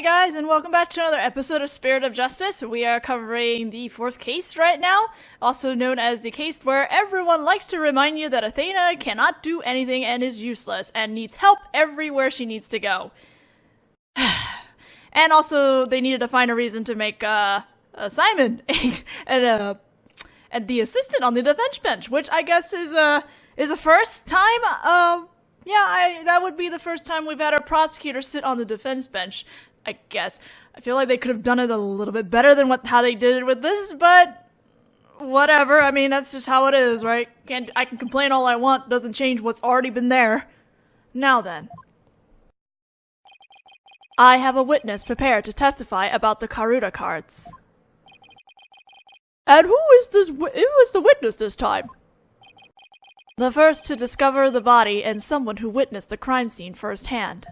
Hey guys, and welcome back to another episode of Spirit of Justice. We are covering the fourth case right now, also known as the case where everyone likes to remind you that Athena cannot do anything and is useless, and needs help everywhere she needs to go. And also, they needed to find a reason to make Simon and the assistant on the defense bench, which I guess is a first time. That would be the first time we've had our prosecutor sit on the defense bench, I guess. I feel like they could have done it a little bit better than how they did it with this, but whatever. I mean, that's just how it is, right? I can complain all I want, doesn't change what's already been there. Now then. I have a witness prepared to testify about the Karuta cards. And who is the witness this time? The first to discover the body and someone who witnessed the crime scene firsthand.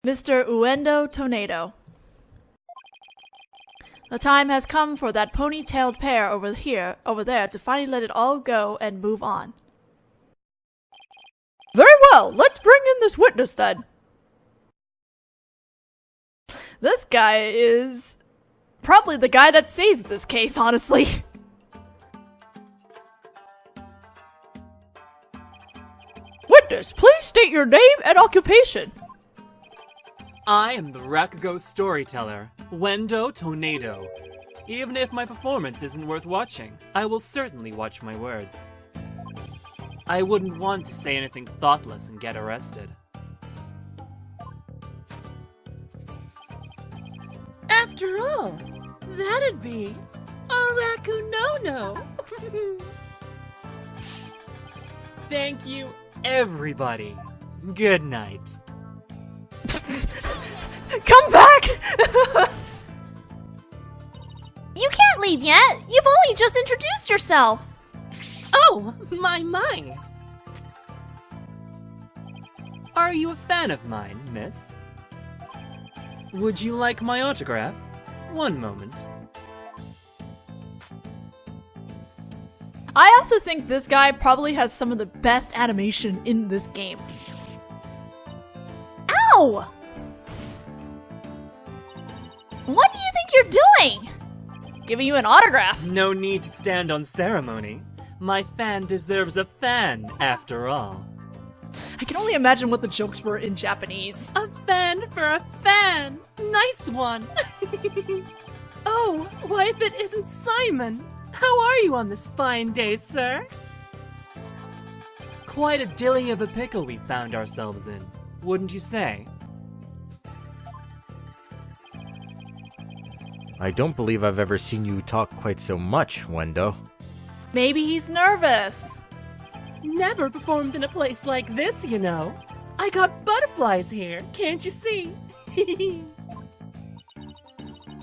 Mr. Uendo Toneido. The time has come for that pony-tailed pair over there to finally let it all go and move on. Very well, let's bring in this witness then. This guy is probably the guy that saves this case, honestly. Witness, please state your name and occupation. I am the Rakugo storyteller, Uendo Toneido. Even if my performance isn't worth watching, I will certainly watch my words. I wouldn't want to say anything thoughtless and get arrested. After all, that'd be a Rakunono. Thank you, everybody. Good night. Come back! You can't leave yet! You've only just introduced yourself! Oh, my. Are you a fan of mine, miss? Would you like my autograph? One moment. I also think this guy probably has some of the best animation in this game. Ow! What do you think you're doing? Giving you an autograph. No need to stand on ceremony. My fan deserves a fan, after all. I can only imagine what the jokes were in Japanese. A fan for a fan! Nice one! Oh, why if it isn't Simon? How are you on this fine day, sir? Quite a dilly of a pickle we found ourselves in, wouldn't you say? I don't believe I've ever seen you talk quite so much, Uendo. Maybe he's nervous. Never performed in a place like this, you know. I got butterflies here, can't you see?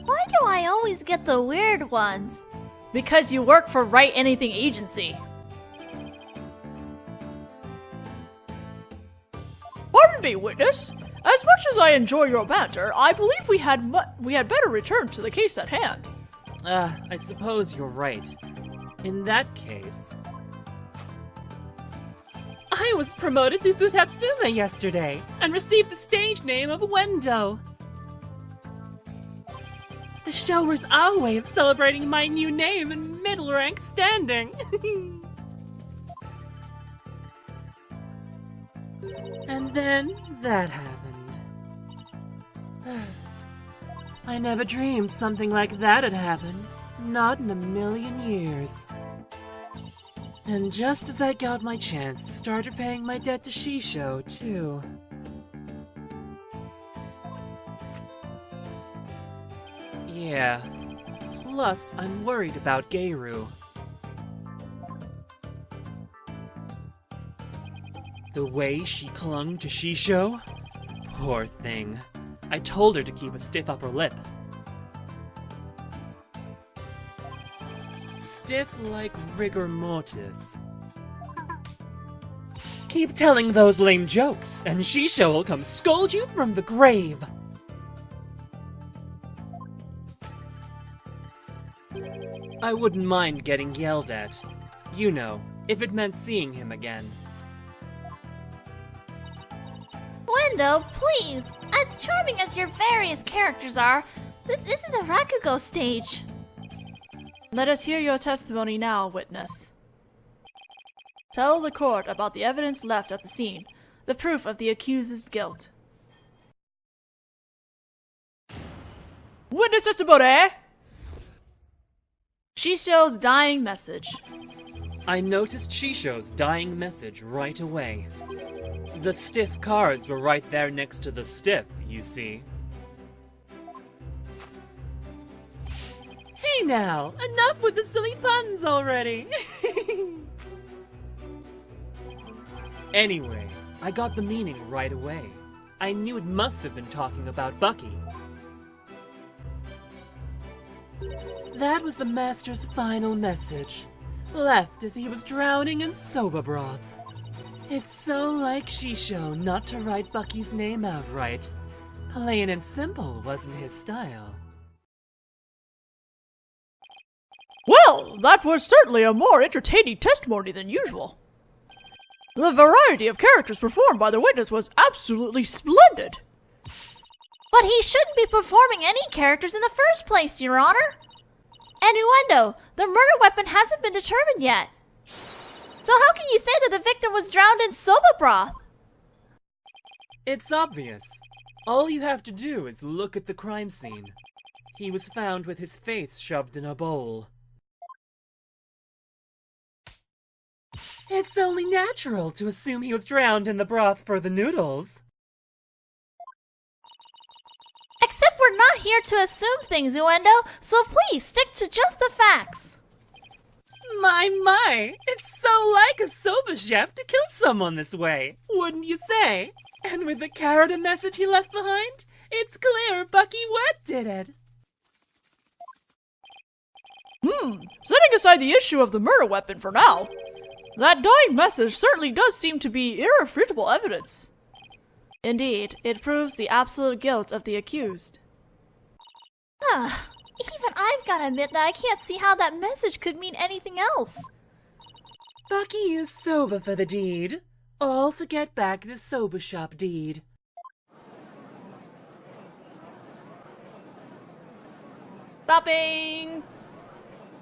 Why do I always get the weird ones? Because you work for Write Anything Agency. Pardon me, witness. As much as I enjoy your banter, I believe we had better return to the case at hand. I suppose you're right. In that case... I was promoted to Futatsume yesterday, and received the stage name of Uendo. The show was our way of celebrating my new name and middle rank standing. And then that happened. I never dreamed something like that had happened. Not in a million years. And just as I got my chance, started paying my debt to Shisho, too. Yeah. Plus, I'm worried about Geiru. The way she clung to Shisho? Poor thing. I told her to keep a stiff upper lip. Stiff like rigor mortis. Keep telling those lame jokes, and Shisho will come scold you from the grave. I wouldn't mind getting yelled at. You know, if it meant seeing him again. Uendo, please! As charming as your various characters are, this isn't a Rakugo stage. Let us hear your testimony now, witness. Tell the court about the evidence left at the scene, the proof of the accused's guilt. Witness testimony! Shisho's dying message. I noticed Shisho's dying message right away. The stiff cards were right there next to the stiff, you see. Hey now, enough with the silly puns already. Anyway, I got the meaning right away. I knew it must have been talking about Bucky. That was the master's final message, left as he was drowning in soba broth. It's so like Shisho not to write Bucky's name outright. Plain and simple wasn't his style. Well, that was certainly a more entertaining testimony than usual. The variety of characters performed by the witness was absolutely splendid. But he shouldn't be performing any characters in the first place, Your Honor. And Uendo, the murder weapon hasn't been determined yet. So how can you say that the victim was drowned in soba broth? It's obvious. All you have to do is look at the crime scene. He was found with his face shoved in a bowl. It's only natural to assume he was drowned in the broth for the noodles. Except we're not here to assume things, Uendo, so please stick to just the facts. My, it's so like a soba chef to kill someone this way, wouldn't you say? And with the character message he left behind, it's clear Bucky Wet did it. Setting aside the issue of the murder weapon for now, that dying message certainly does seem to be irrefutable evidence. Indeed, it proves the absolute guilt of the accused. Even I've got to admit that I can't see how that message could mean anything else. Bucky used soba for the deed, all to get back the soba shop deed. Stopping!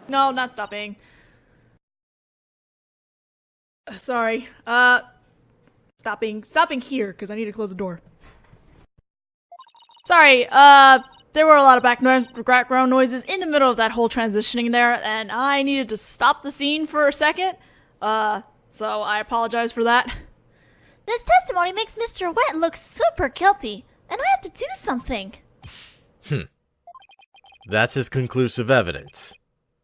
No, not stopping. Sorry. Stopping here, because I need to close the door. Sorry, there were a lot of background noises in the middle of that whole transitioning there, and I needed to stop the scene for a second. So I apologize for that. This testimony makes Mr. Wet look super guilty, and I have to do something. That's his conclusive evidence.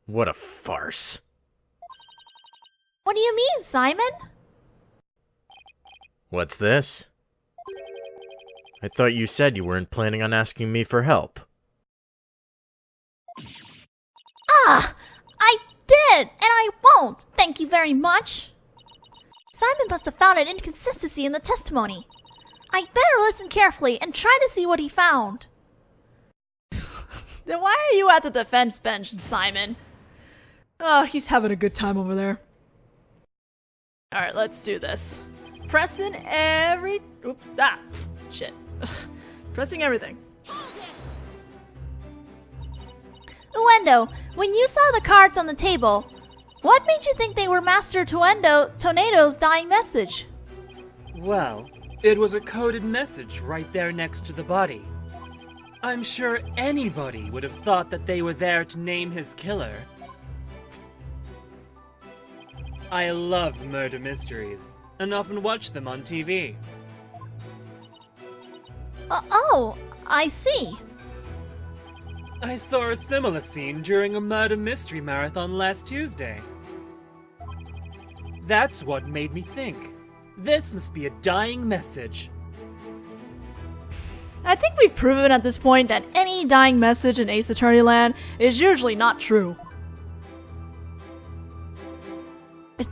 What a farce. What do you mean, Simon? What's this? I thought you said you weren't planning on asking me for help. I did, and I won't. Thank you very much. Simon must have found an inconsistency in the testimony. I better listen carefully and try to see what he found. Then why are you at the defense bench, Simon? Oh, he's having a good time over there. Alright, let's do this. Pressing every... shit. Pressing everything. Uendo, when you saw the cards on the table, what made you think they were Master Toneido's dying message? Well, it was a coded message right there next to the body. I'm sure anybody would have thought that they were there to name his killer. I love murder mysteries, and often watch them on TV. Oh, I see. I saw a similar scene during a murder mystery marathon last Tuesday. That's what made me think. This must be a dying message. I think we've proven at this point that any dying message in Ace Attorney Land is usually not true.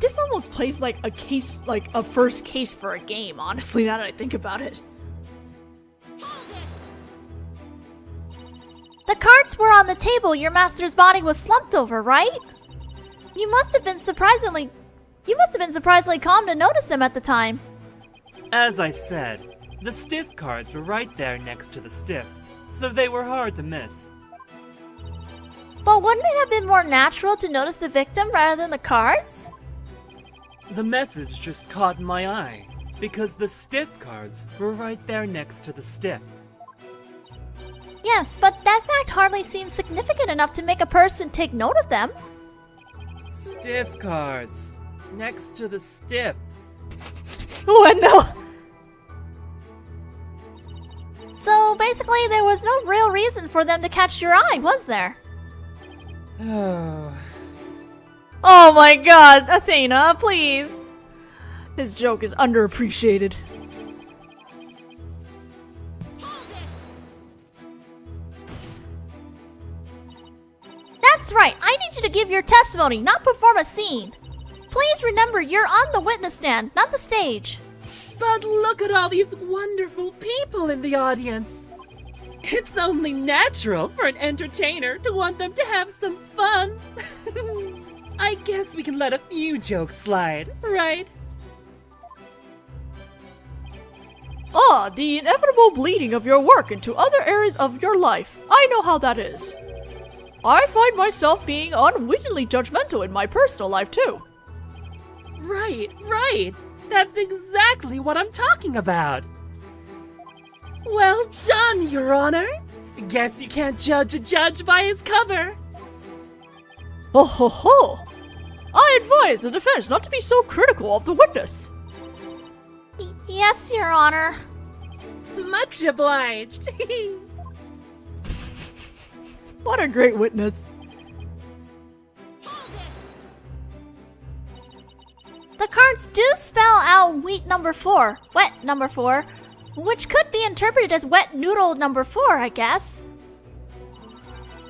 This almost plays like a case, like a first case for a game, honestly, now that I think about it. The cards were on the table your master's body was slumped over, right? You must have been surprisingly calm to notice them at the time. As I said, The stiff cards were right there next to the stiff, so they were hard to miss. But wouldn't it have been more natural to notice the victim rather than the cards? The message just caught my eye, because the stiff cards were right there next to the stiff. Yes, but that fact hardly seems significant enough to make a person take note of them. Stiff cards, next to the stiff. Uendo! So basically, there was no real reason for them to catch your eye, was there? Oh. Oh my god, Athena, please! This joke is underappreciated. That's right, I need you to give your testimony, not perform a scene. Please remember, you're on the witness stand, not the stage. But look at all these wonderful people in the audience. It's only natural for an entertainer to want them to have some fun. I guess we can let a few jokes slide, right? Ah, the inevitable bleeding of your work into other areas of your life. I know how that is. I find myself being unwittingly judgmental in my personal life, too. Right. That's exactly what I'm talking about. Well done, Your Honor. Guess you can't judge a judge by his cover. Oh ho ho! I advise the defense not to be so critical of the witness. Yes, Your Honor. Much obliged. What a great witness. The cards do spell out wheat number 4, wet number 4, which could be interpreted as wet noodle number 4, I guess.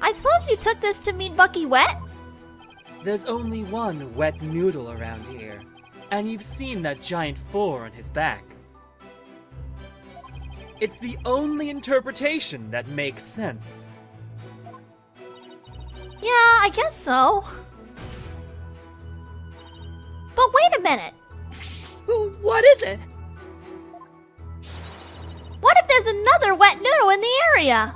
I suppose you took this to mean Bucky wet? There's only one wet noodle around here, and you've seen that giant 4 on his back. It's the only interpretation that makes sense. Yeah, I guess so. But wait a minute. What is it? What if there's another wet noodle in the area?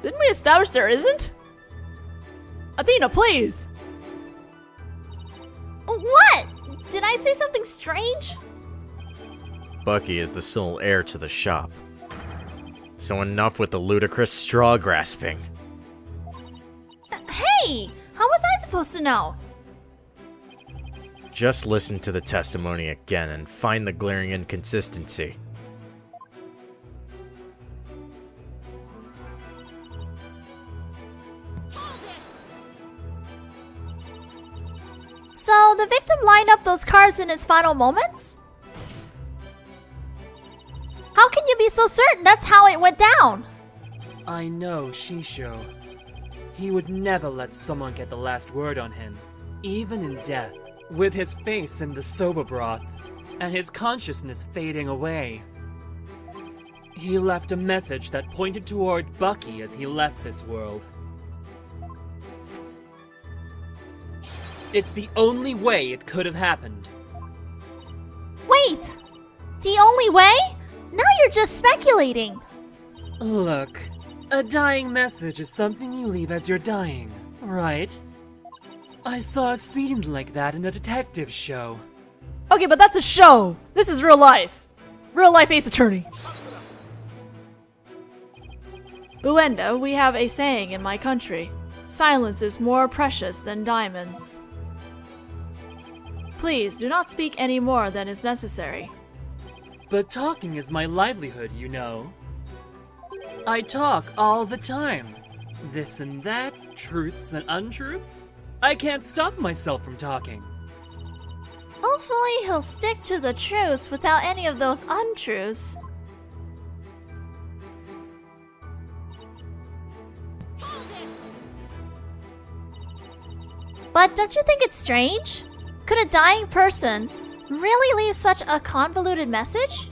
Didn't we establish there isn't? Athena, please! What? Did I say something strange? Bucky is the sole heir to the shop. So enough with the ludicrous straw grasping. Hey! How was I supposed to know? Just listen to the testimony again and find the glaring inconsistency. So the victim lined up those cards in his final moments? How can you be so certain that's how it went down? I know Shisho. He would never let someone get the last word on him, even in death. With his face in the soba broth, and his consciousness fading away. He left a message that pointed toward Bucky as he left this world. It's the only way it could have happened. Wait! The only way? Now you're just speculating. Look, a dying message is something you leave as you're dying, right? I saw a scene like that in a detective show. Okay, but that's a show. This is real life. Real life Ace Attorney. Uendo, we have a saying in my country. Silence is more precious than diamonds. Please, do not speak any more than is necessary. But talking is my livelihood, you know. I talk all the time. This and that, truths and untruths. I can't stop myself from talking. Hopefully he'll stick to the truths without any of those untruths. But don't you think it's strange? Could a dying person really leave such a convoluted message?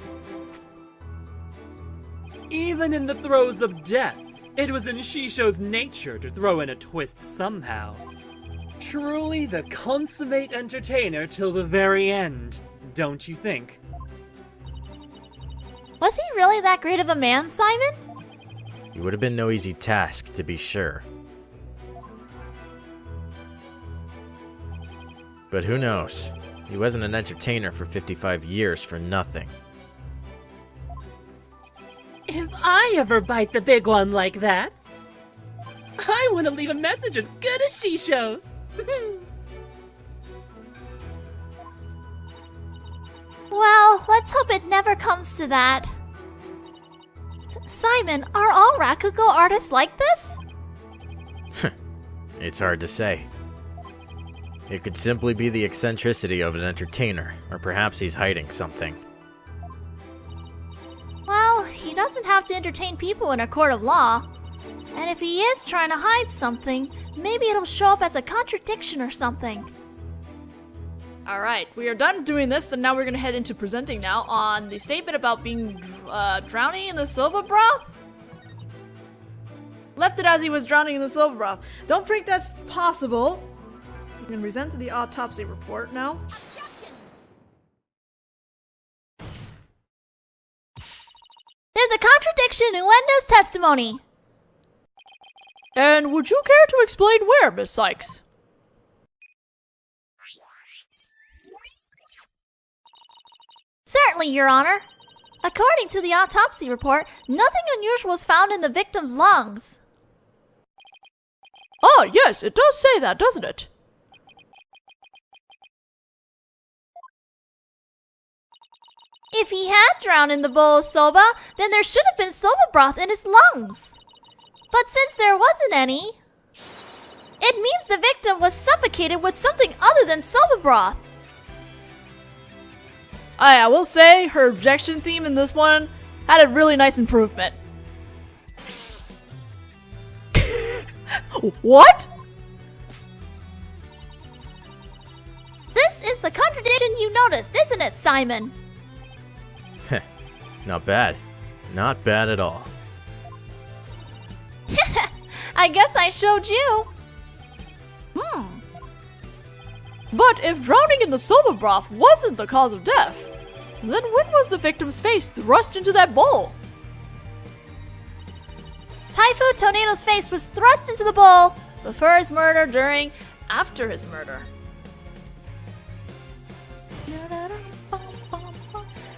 Even in the throes of death, it was in Shisho's nature to throw in a twist somehow. Truly the consummate entertainer till the very end. don't you think? Was he really that great of a man, Simon? It would have been no easy task, to be sure. But who knows? He wasn't an entertainer for 55 years for nothing. If I ever bite the big one like that, I want to leave a message as good as she shows. Well, let's hope it never comes to that. Simon, are all Rakugo artists like this? It's hard to say. It could simply be the eccentricity of an entertainer, or perhaps he's hiding something. Well, he doesn't have to entertain people in a court of law. And if he is trying to hide something, maybe it'll show up as a contradiction or something. Alright, we are done doing this, and now we're gonna head into presenting now on the statement about being drowning in the soba broth? Left it as he was drowning in the soba broth. Don't think that's possible. You can present the autopsy report now. There's a contradiction in Uendo's testimony. And would you care to explain where, Miss Sykes? Certainly, Your Honor. According to the autopsy report, nothing unusual was found in the victim's lungs. Ah, yes, it does say that, doesn't it? If he had drowned in the bowl of soba, then there should have been soba broth in his lungs. But since there wasn't any, it means the victim was suffocated with something other than soba broth. I will say her objection theme in this one had a really nice improvement. What? This is the contradiction you noticed, isn't it, Simon? Not bad. Not bad at all. I guess I showed you. But if drowning in the soba broth wasn't the cause of death, then when was the victim's face thrust into that bowl? Typhoon Toneido's face was thrust into the bowl before his murder, during, after his murder.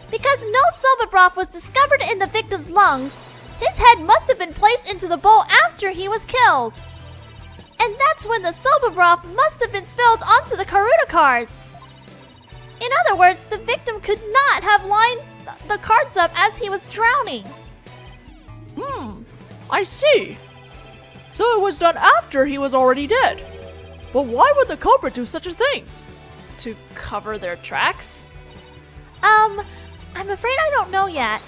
Because no soba broth was discovered in the victim's lungs, his head must have been placed into the bowl after he was killed. And that's when the soba broth must have been spilled onto the Karuta cards. In other words, the victim could not have lined the cards up as he was drowning. I see. So it was done after he was already dead. But why would the culprit do such a thing? To cover their tracks? I'm afraid I don't know yet.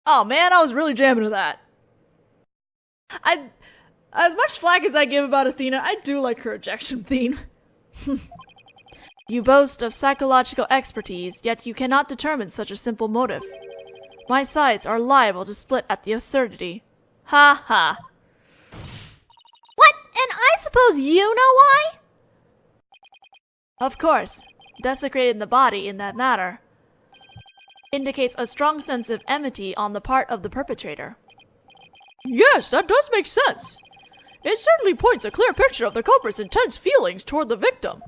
Oh man, I was really jamming to that. As much flack as I give about Athena, I do like her ejection theme. You boast of psychological expertise, yet you cannot determine such a simple motive. My sides are liable to split at the absurdity. Ha ha. What? And I suppose you know why? Of course. Desecrating the body in that manner indicates a strong sense of enmity on the part of the perpetrator. Yes, that does make sense. It certainly points a clear picture of the culprit's intense feelings toward the victim.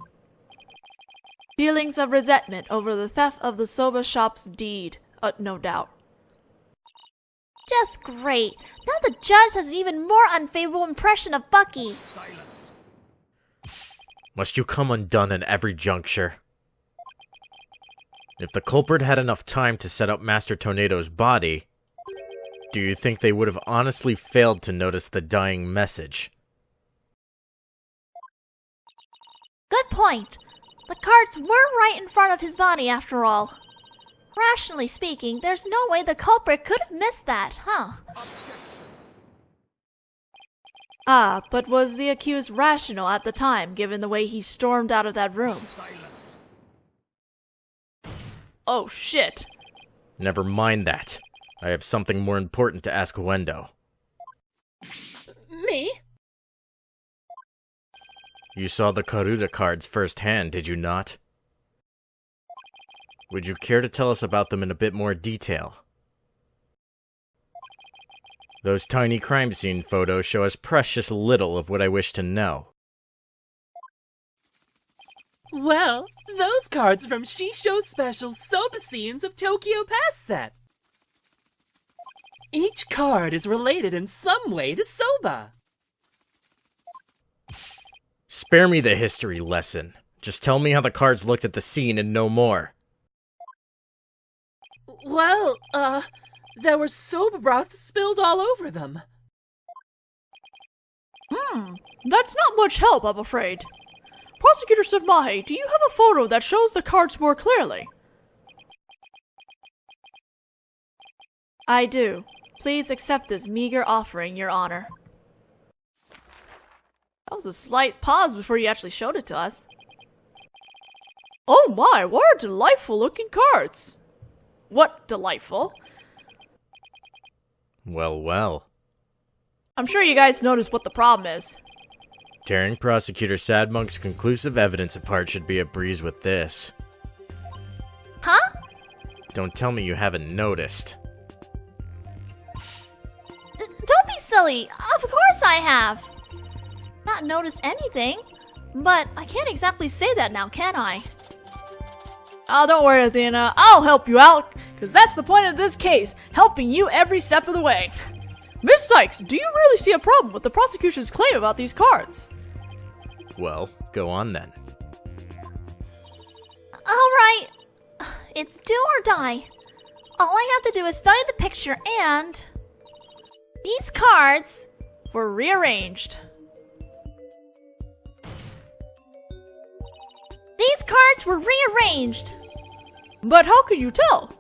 Feelings of resentment over the theft of the soba shop's deed, no doubt. Just great. Now the judge has an even more unfavorable impression of Bucky. Silence. Must you come undone in every juncture? If the culprit had enough time to set up Master Toneido's body, do you think they would have honestly failed to notice the dying message? Good point. The cards were right in front of his body after all. Rationally speaking, there's no way the culprit could have missed that, huh? Ah, but was the accused rational at the time, given the way he stormed out of that room? Silence. Oh shit. Never mind that. I have something more important to ask Uendo. Me? You saw the Karuta cards firsthand, did you not? Would you care to tell us about them in a bit more detail? Those tiny crime scene photos show us precious little of what I wish to know. Well, those cards are from Shisho's special Soba Scenes of Tokyo Pass set. Each card is related in some way to Soba. Spare me the history lesson. Just tell me how the cards looked at the scene and no more. Well, there was soba broth spilled all over them. That's not much help, I'm afraid. Prosecutor Sivmahe, do you have a photo that shows the cards more clearly? I do. Please accept this meager offering, Your Honor. That was a slight pause before you actually showed it to us. Oh my, what are delightful looking cards! What delightful? Well, well. I'm sure you guys noticed what the problem is. Tearing Prosecutor Sadmonk's conclusive evidence apart should be a breeze with this. Huh? Don't tell me you haven't noticed. Don't be silly! Of course I have! Not noticed anything, but I can't exactly say that now, can I? Oh, don't worry, Athena. I'll help you out, because that's the point of this case, helping you every step of the way. Miss Sykes, do you really see a problem with the prosecution's claim about these cards? Well, go on then. Alright, it's do or die. All I have to do is study the picture and... these cards Were rearranged. These cards were rearranged. But how can you tell?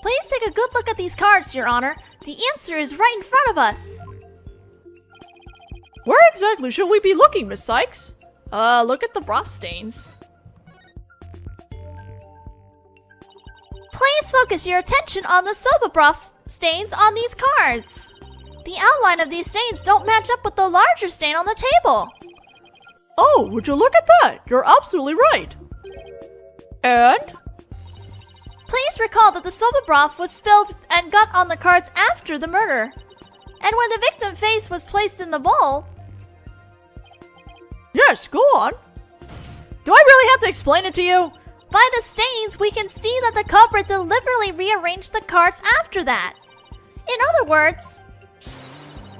Please take a good look at these cards, Your Honor. The answer is right in front of us. Where exactly should we be looking, Miss Sykes? Look at the broth stains. Please focus your attention on the soba broth stains on these cards. The outline of these stains don't match up with the larger stain on the table. Oh, would you look at that? You're absolutely right. And? Please recall that the soba broth was spilled and got on the cards after the murder. And when the victim's face was placed in the bowl... Yes, go on. Do I really have to explain it to you? By the stains, we can see that the culprit deliberately rearranged the cards after that. In other words,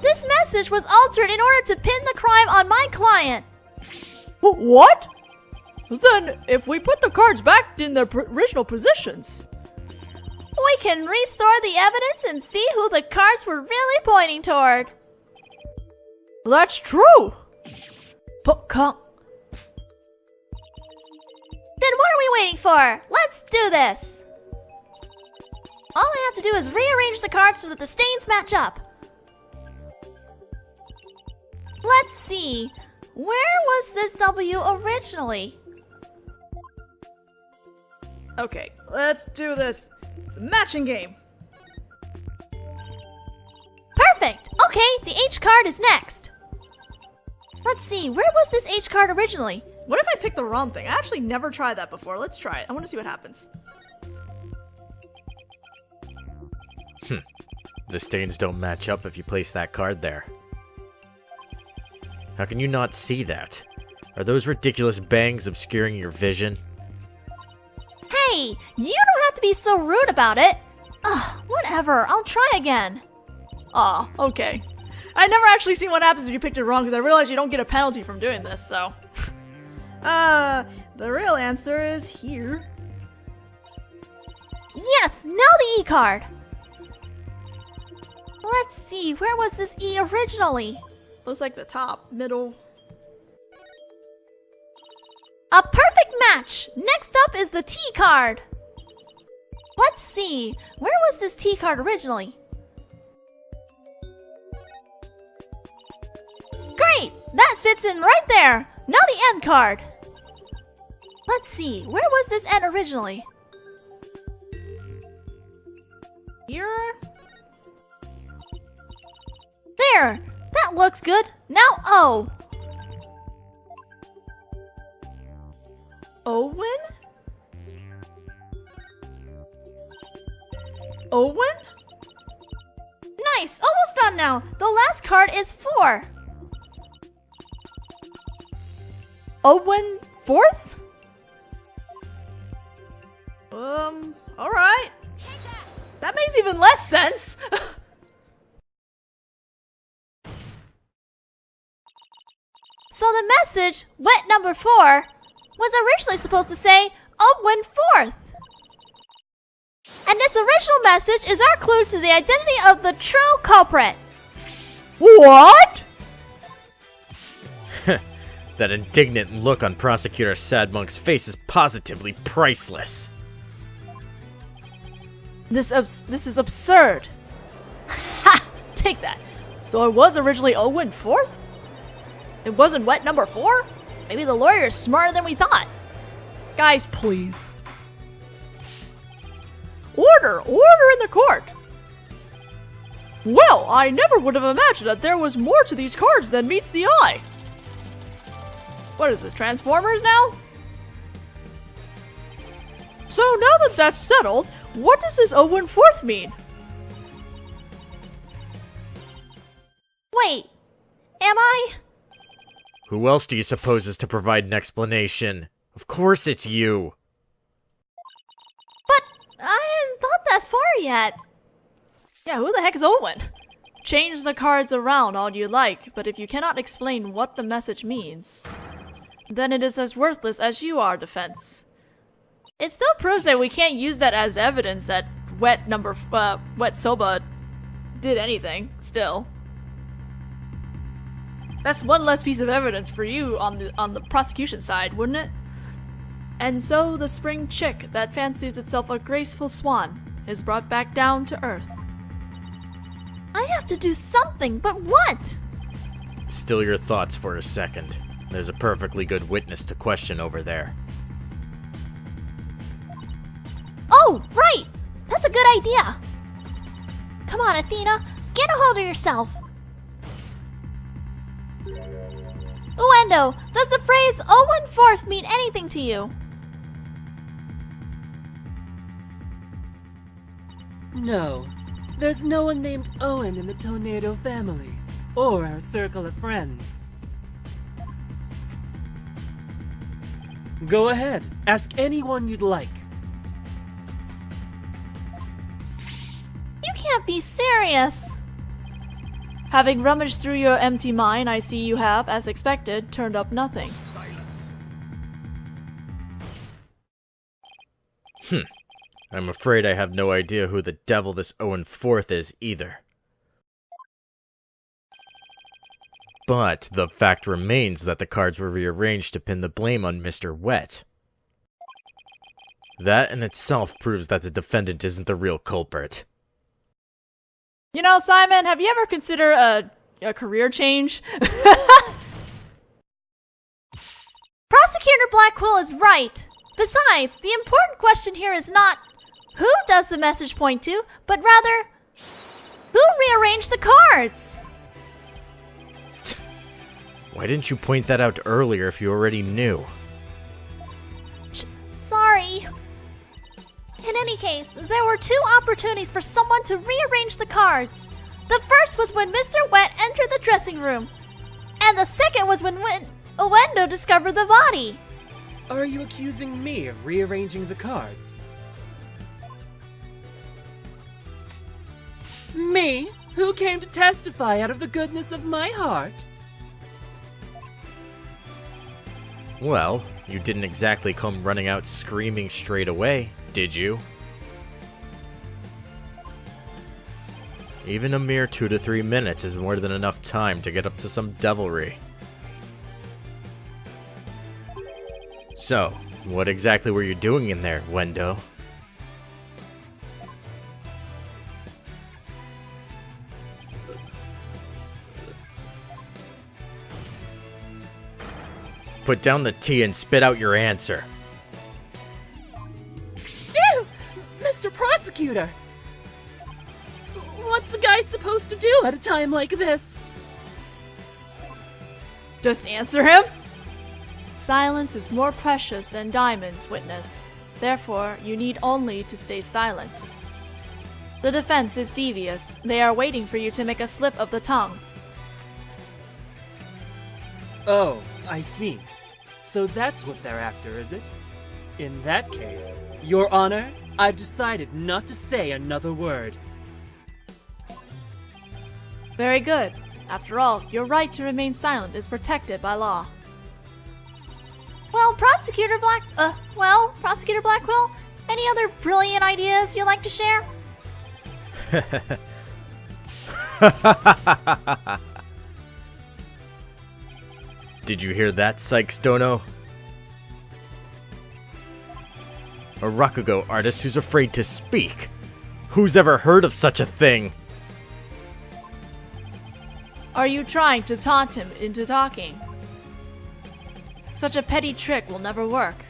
this message was altered in order to pin the crime on my client. What? Then, if we put the cards back in their original positions... We can restore the evidence and see who the cards were really pointing toward. That's true! Then what are we waiting for? Let's do this! All I have to do is rearrange the cards so that the stains match up. Let's see. Where was this W originally? Okay, let's do this. It's a matching game. Perfect! Okay, the H card is next. Let's see, where was this H card originally? What if I picked the wrong thing? I actually never tried that before. Let's try it. I want to see what happens. The stains don't match up if you place that card there. How can you not see that? Are those ridiculous bangs obscuring your vision? Hey, you don't have to be so rude about it. Ugh, whatever, I'll try again. Aw, okay. I never actually seen what happens if you picked it wrong because I realized you don't get a penalty from doing this, so... the real answer is here. Yes, now the E card. Let's see, where was this E originally? Looks like the top, middle... A perfect match! Next up is the T card. Let's see, where was this T card originally? Great! That fits in right there! Now the N card. Let's see, where was this N originally? Here? There! That looks good! Now O! Owen? Owen? Nice! Almost done now! The last card is 4. Owen 4th? Alright. That makes even less sense! So the message, wet number 4, was originally supposed to say, Owen 4th. And this original message is our clue to the identity of the true culprit. What? That indignant look on Prosecutor Sadmonk's face is positively priceless. This is absurd. Ha! Take that. So it was originally Owen 4th? It wasn't wet number 4? Maybe the lawyer is smarter than we thought. Guys, please. Order in the court. Well, I never would have imagined that there was more to these cards than meets the eye. What is this, Transformers now? So now that that's settled, what does this Owen 4th mean? Wait, am I? Who else do you suppose is to provide an explanation? Of course it's you. But I hadn't thought that far yet. Yeah, who the heck is Owen? Change the cards around all you like, but if you cannot explain what the message means, then it is as worthless as you are, defense. It still proves that we can't use that as evidence that wet Soba did anything, still. That's one less piece of evidence for you on the prosecution side, wouldn't it? And so the spring chick that fancies itself a graceful swan is brought back down to earth. I have to do something, but what? Still your thoughts for a second. There's a perfectly good witness to question over there. Oh, right! That's a good idea! Come on, Athena, get a hold of yourself! Uendo, does the phrase Owen 4th mean anything to you? No, there's no one named Owen in the Toneido family, or our circle of friends. Go ahead, ask anyone you'd like. You can't be serious! Having rummaged through your empty mind, I see you have, as expected, turned up nothing. I'm afraid I have no idea who the devil this Owen 4th is either. But the fact remains that the cards were rearranged to pin the blame on Mr. Wet. That in itself proves that the defendant isn't the real culprit. You know, Simon, have you ever considered a career change? Prosecutor Blackquill is right! Besides, the important question here is not who does the message point to, but rather, who rearranged the cards? Why didn't you point that out earlier if you already knew? Sorry. In any case, there were 2 opportunities for someone to rearrange the cards. The first was when Mr. Wet entered the dressing room, and the second was when Uendo discovered the body. Are you accusing me of rearranging the cards? Me, who came to testify out of the goodness of my heart? Well, you didn't exactly come running out screaming straight away, did you? Even a mere 2 to 3 minutes is more than enough time to get up to some devilry. So, what exactly were you doing in there, Uendo? Put down the tea and spit out your answer. Ew! Mr. Prosecutor! What's a guy supposed to do at a time like this? Just answer him? Silence is more precious than diamonds, witness. Therefore, you need only to stay silent. The defense is devious. They are waiting for you to make a slip of the tongue. Oh, I see. So that's what they're after, is it? In that case, Your Honor, I've decided not to say another word. Very good. After all, your right to remain silent is protected by law. Well, Prosecutor Blackwell, any other brilliant ideas you'd like to share? Did you hear that, Sykes Dono? A Rakugo artist who's afraid to speak. Who's ever heard of such a thing? Are you trying to taunt him into talking? Such a petty trick will never work.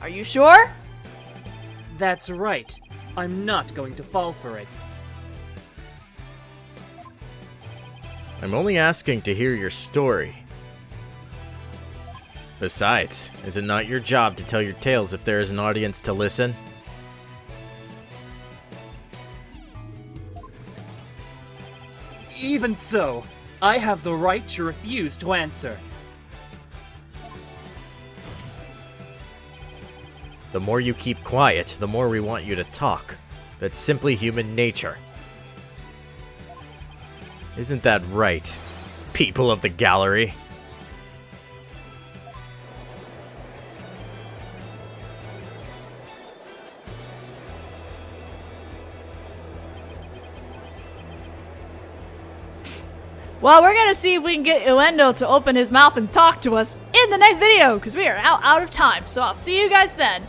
Are you sure? That's right. I'm not going to fall for it. I'm only asking to hear your story. Besides, is it not your job to tell your tales if there is an audience to listen? Even so, I have the right to refuse to answer. The more you keep quiet, the more we want you to talk. That's simply human nature. Isn't that right, people of the gallery? Well, we're gonna see if we can get Uendo to open his mouth and talk to us in the next video, because we are out of time. So I'll see you guys then.